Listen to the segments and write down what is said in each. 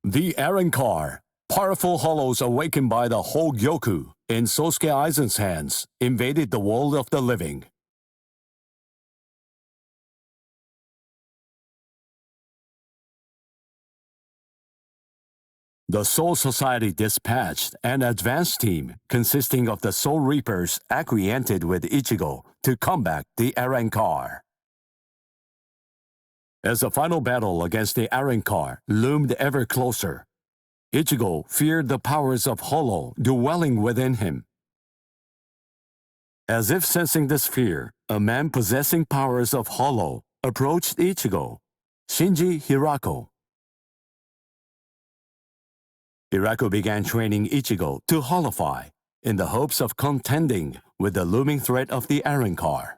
The Aaron Car, powerful hollows awakened by the Hogyoku in Sosuke Aizen's hands, invaded the world of the living. The Soul Society dispatched an advance team consisting of the Soul Reapers acquainted with Ichigo to combat the Arrancar. As the final battle against the Arrancar loomed ever closer, Ichigo feared the powers of Hollow dwelling within him. As if sensing this fear, a man possessing powers of Hollow approached Ichigo, Shinji Hirako. Hirako began training Ichigo to hollowify in the hopes of contending with the looming threat of the Arrancar.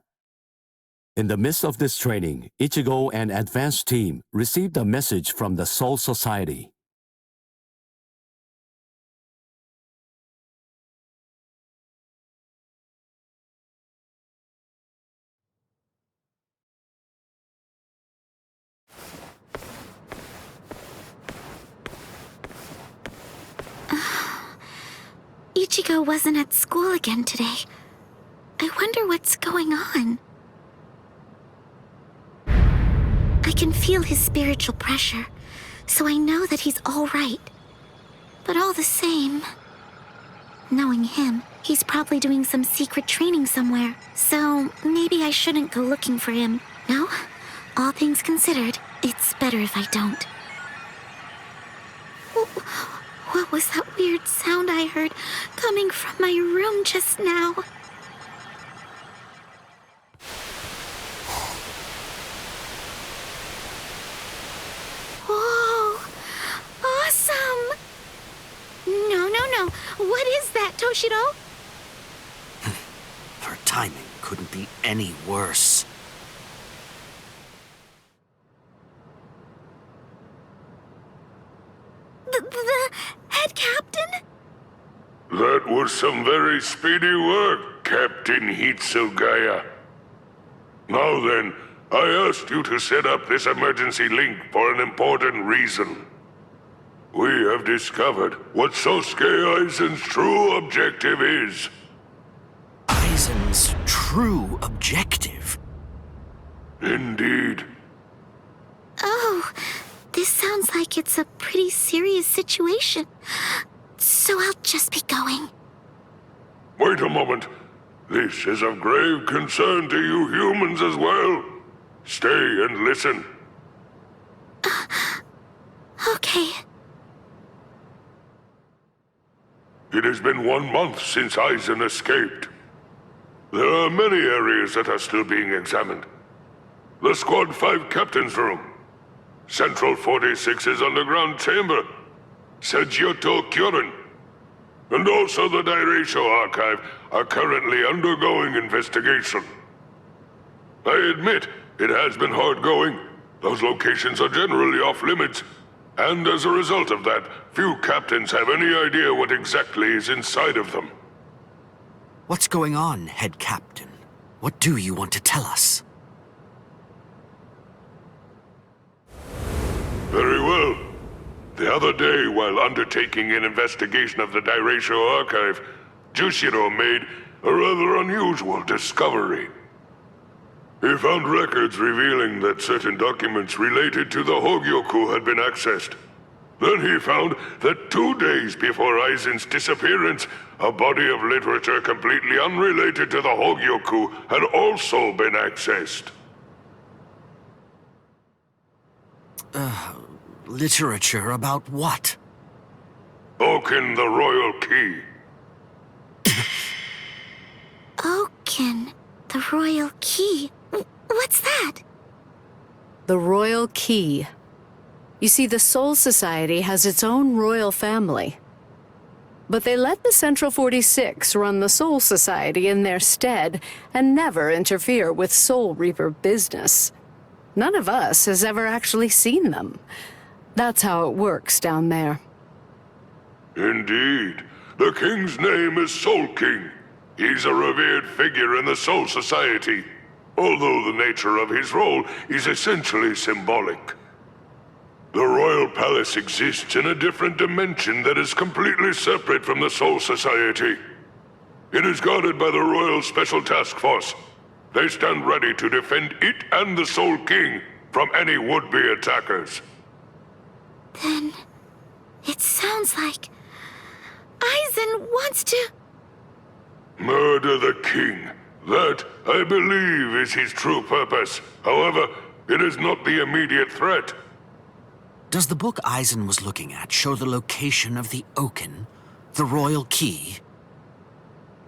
In the midst of this training, Ichigo and advanced team received a message from the Soul Society. Ichigo wasn't at school again today. I wonder what's going on. I can feel his spiritual pressure, so I know that he's all right. But all the same, knowing him, he's probably doing some secret training somewhere, so maybe I shouldn't go looking for him. No? All things considered, it's better if I don't. What was that weird sound I heard coming from my room just now? Whoa! Awesome! No. What is that, Toshiro? Her timing couldn't be any worse. The head captain? That was some very speedy work, Captain Hitsugaya. Now then, I asked you to set up this emergency link for an important reason. We have discovered what Sosuke Aizen's true objective is. Aizen's true objective? Indeed. Oh, this sounds like it's a pretty serious situation. So I'll just be going. Wait a moment. This is of grave concern to you humans as well. Stay and listen. Okay. It has been 1 month since Aizen escaped. There are many areas that are still being examined. The Squad 5 Captain's Room, Central 46's underground chamber, Seijyoto Kyorin, and also the Daireisho Archive are currently undergoing investigation. I admit, it has been hard going. Those locations are generally off-limits, and as a result of that, few captains have any idea what exactly is inside of them. What's going on, Head Captain? What do you want to tell us? Very well. The other day, while undertaking an investigation of the Daireisho Archive, Jushiro made a rather unusual discovery. He found records revealing that certain documents related to the Hogyoku had been accessed. Then he found that 2 days before Aizen's disappearance, a body of literature completely unrelated to the Hogyoku had also been accessed. Literature about what? Oaken the Royal Key. Oaken, the Royal Key. What's that? The Royal Key. You see, the Soul Society has its own royal family. But they let the Central 46 run the Soul Society in their stead and never interfere with Soul Reaper business. None of us has ever actually seen them. That's how it works down there. Indeed. The king's name is Soul King. He's a revered figure in the Soul Society, although the nature of his role is essentially symbolic. The Royal Palace exists in a different dimension that is completely separate from the Soul Society. It is guarded by the Royal Special Task Force. They stand ready to defend it and the Soul King from any would-be attackers. Then... it sounds like... Aizen wants to... Murder the king. That, I believe, is his true purpose. However, it is not the immediate threat. Does the book Aizen was looking at show the location of the Oaken, the royal key?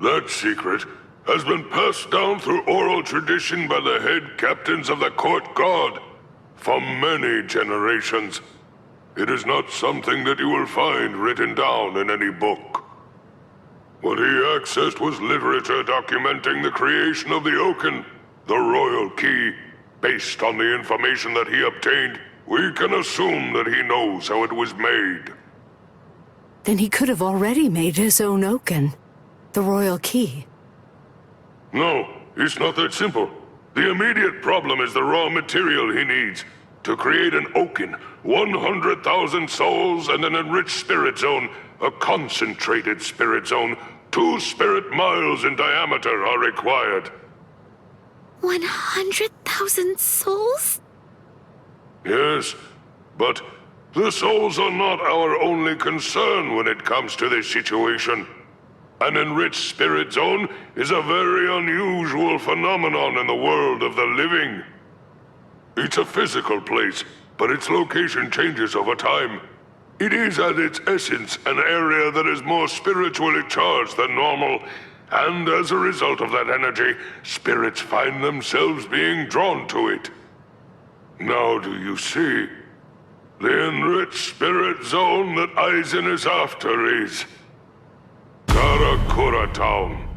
That secret has been passed down through oral tradition by the head captains of the court guard for many generations. It is not something that you will find written down in any book. What he accessed was literature documenting the creation of the Oaken, the royal key. Based on the information that he obtained, we can assume that he knows how it was made. Then he could have already made his own Oaken, the royal key. No, it's not that simple. The immediate problem is the raw material he needs. To create an Oaken, 100,000 souls and an enriched spirit zone, a concentrated spirit zone, 2 spirit miles in diameter are required. 100,000 souls? Yes, but the souls are not our only concern when it comes to this situation. An enriched spirit zone is a very unusual phenomenon in the world of the living. It's a physical place, but its location changes over time. It is at its essence an area that is more spiritually charged than normal, and as a result of that energy, spirits find themselves being drawn to it. Now do you see? The enriched spirit zone that Aizen is after is Karakura Town.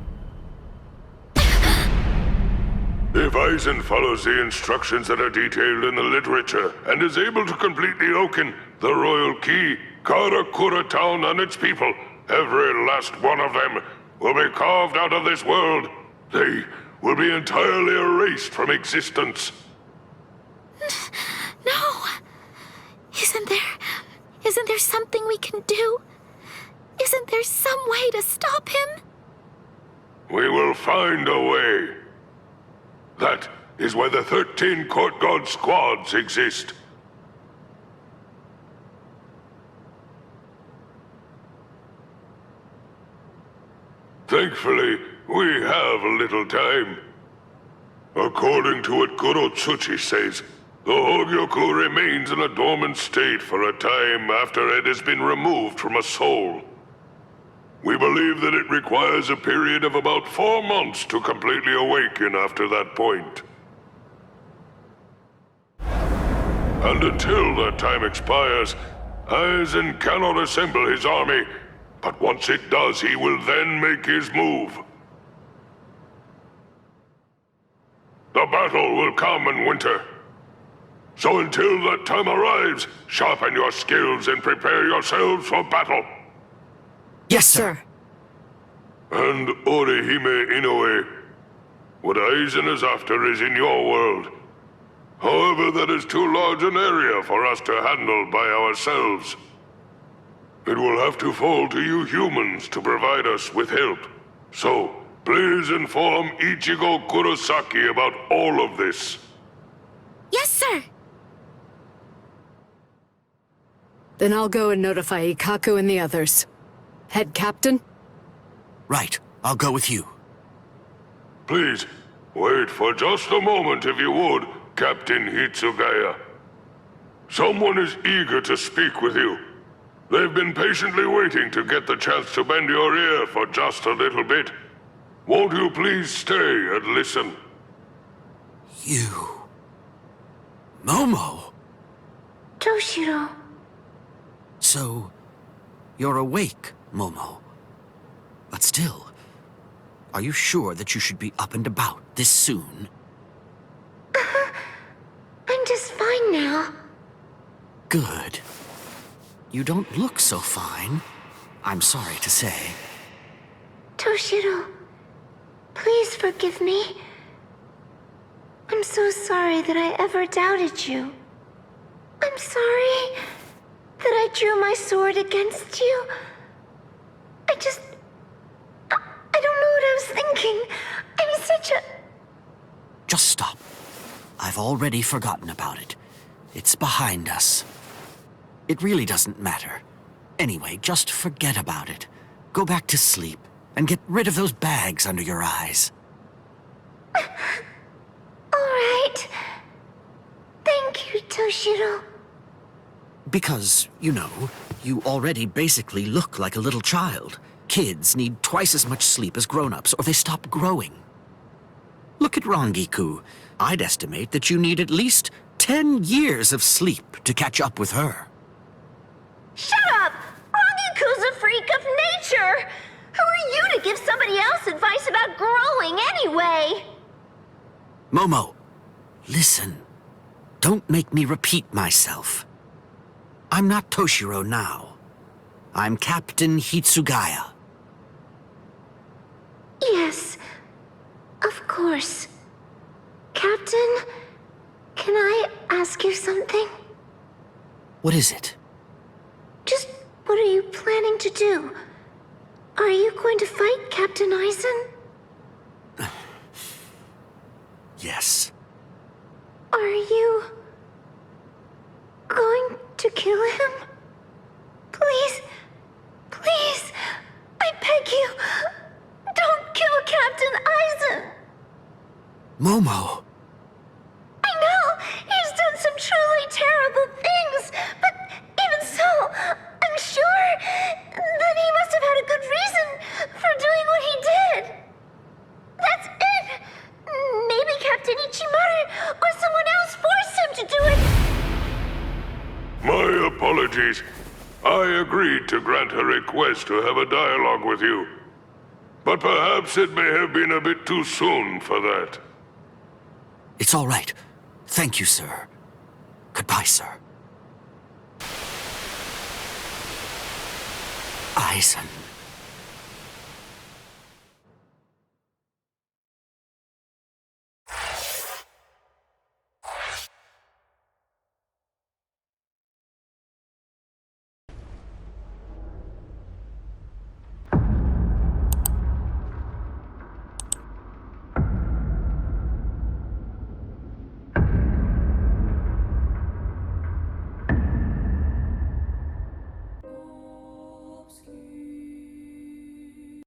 If Aizen follows the instructions that are detailed in the literature and is able to complete the Oaken, the royal key, Karakura Town and its people, every last one of them, will be carved out of this world. They will be entirely erased from existence. No! Isn't there something we can do? Isn't there some way to stop him? We will find a way. That is why the 13 Court Guard squads exist. Thankfully, we have a little time. According to what Kurotsuchi says, the Hogyoku remains in a dormant state for a time after it has been removed from a soul. We believe that it requires a period of about 4 months to completely awaken after that point. And until that time expires, Aizen cannot assemble his army, but once it does, he will then make his move. The battle will come in winter. So until that time arrives, sharpen your skills and prepare yourselves for battle. Yes, sir. And Orihime Inoue, what Aizen is after is in your world. However, that is too large an area for us to handle by ourselves. It will have to fall to you humans to provide us with help. So, please inform Ichigo Kurosaki about all of this. Yes, sir! Then I'll go and notify Ikkaku and the others. Head Captain? Right, I'll go with you. Please, wait for just a moment if you would, Captain Hitsugaya. Someone is eager to speak with you. They've been patiently waiting to get the chance to bend your ear for just a little bit. Won't you please stay and listen? You... Momo! Toshiro. So, you're awake, Momo. But still, are you sure that you should be up and about this soon? I'm just fine now. Good. You don't look so fine. I'm sorry to say. Toshiro, please forgive me. I'm so sorry that I ever doubted you. I'm sorry that I drew my sword against you. I don't know what I was thinking. I'm such a... Just stop. I've already forgotten about it. It's behind us. It really doesn't matter. Anyway, just forget about it. Go back to sleep and get rid of those bags under your eyes. All right. Thank you, Toshiro. Because, you know, you already basically look like a little child. Kids need twice as much sleep as grown-ups, or they stop growing. Look at Rangiku. I'd estimate that you need at least 10 years of sleep to catch up with her. Shut up! Rangiku's a freak of nature! Who are you to give somebody else advice about growing anyway? Momo, listen. Don't make me repeat myself. I'm not Toshiro now. I'm Captain Hitsugaya. Yes, of course. Captain, can I ask you something? What is it? Just what are you planning to do? Are you going to fight Captain Eisen? Yes. Are you going to kill him? Please, please, I beg you, don't kill Captain Eisen. Momo! I know he's done some truly terrible things, but even so, I'm sure that he must have had a good reason for doing what he did. That's it. Maybe Captain Ichimaru or someone else forced him to do it. My apologies. I agreed to grant her request to have a dialogue with you. But perhaps it may have been a bit too soon for that. It's all right. Thank you, sir. Goodbye, sir. Eisen.